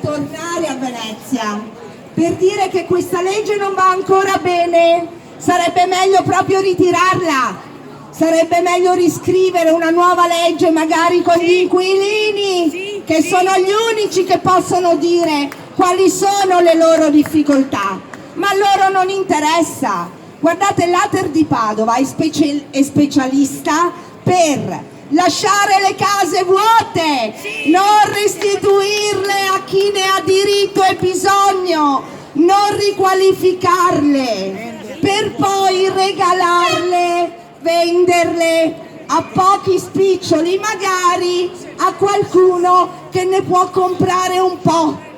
tornare a Venezia per dire che questa legge non va ancora bene. Sarebbe meglio proprio ritirarla, sarebbe meglio riscrivere una nuova legge, magari con gli inquilini, che sono gli unici che possono dire quali sono le loro difficoltà, ma a loro non interessa. Guardate, l'Ater di Padova è specialista per lasciare le case vuote, non restituirle a chi ne ha diritto e bisogno, non riqualificarle, per poi regalarle, venderle a pochi spiccioli, magari a qualcuno che ne può comprare un po'.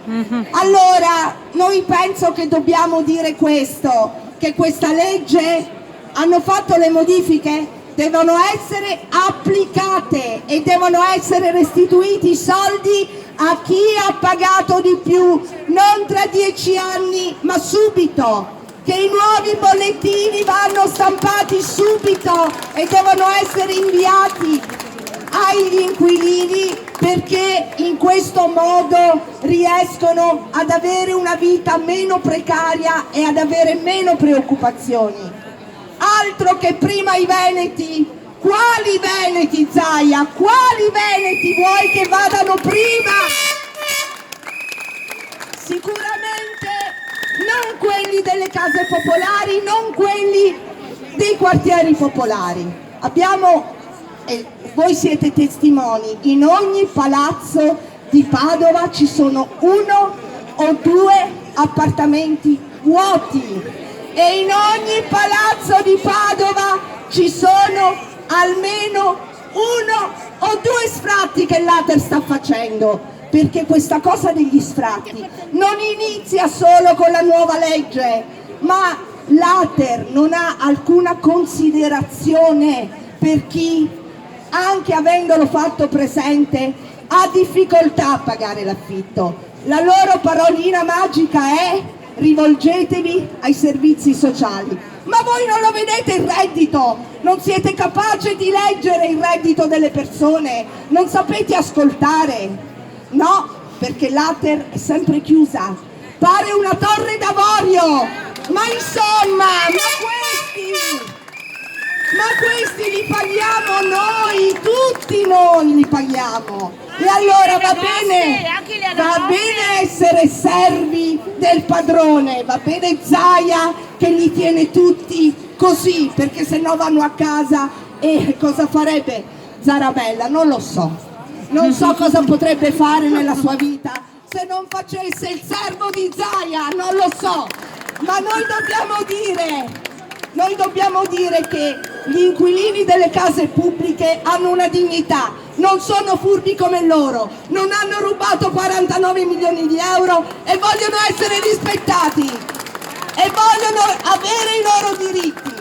Allora, noi penso che dobbiamo dire questo, che questa legge, hanno fatto le modifiche, devono essere applicate e devono essere restituiti i soldi a chi ha pagato di più, non tra 10 anni, ma subito, che i nuovi bollettini vanno stampati subito e devono essere inviati agli inquilini, perché in questo modo riescono ad avere una vita meno precaria e ad avere meno preoccupazioni. Altro che prima i veneti. Quali veneti, Zaia? Quali veneti vuoi che vadano prima? Sicuramente non quelli delle case popolari, non quelli dei quartieri popolari. Abbiamo, e voi siete testimoni, in ogni palazzo di Padova ci sono 1 o 2 appartamenti vuoti. E in ogni palazzo di Padova ci sono almeno 1 o 2 sfratti che l'Ater sta facendo, perché questa cosa degli sfratti non inizia solo con la nuova legge, ma l'Ater non ha alcuna considerazione per chi, anche avendolo fatto presente, ha difficoltà a pagare l'affitto. La loro parolina magica è: rivolgetevi ai servizi sociali. Ma voi non lo vedete il reddito? Non siete capaci di leggere il reddito delle persone? Non sapete ascoltare? No, perché l'Ater è sempre chiusa. Pare una torre d'avorio. Ma insomma, ma questi li paghiamo noi, tutti noi li paghiamo. E allora va bene essere servi del padrone, va bene Zaia che li tiene tutti così, perché se no vanno a casa e cosa farebbe Zarabella? Non lo so, non so cosa potrebbe fare nella sua vita se non facesse il servo di Zaia, non lo so, ma noi dobbiamo dire che gli inquilini delle case pubbliche hanno una dignità, non sono furbi come loro, non hanno rubato 49 milioni di euro e vogliono essere rispettati e vogliono avere i loro diritti.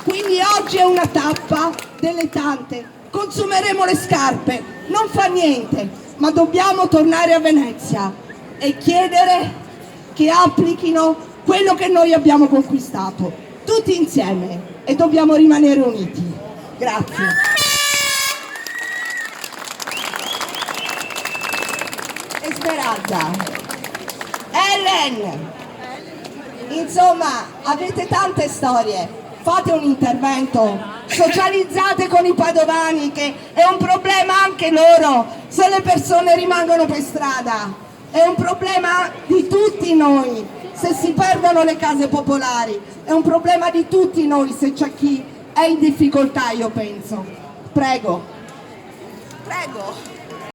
Quindi oggi è una tappa delle tante, consumeremo le scarpe, non fa niente, ma dobbiamo tornare a Venezia e chiedere che applichino quello che noi abbiamo conquistato, tutti insieme, e dobbiamo rimanere uniti. Grazie. Esmeralda, Ellen, insomma avete tante storie, fate un intervento, socializzate con i padovani, che è un problema anche loro se le persone rimangono per strada, è un problema di tutti noi se si perdono le case popolari, è un problema di tutti noi se c'è chi è in difficoltà, io penso. Prego.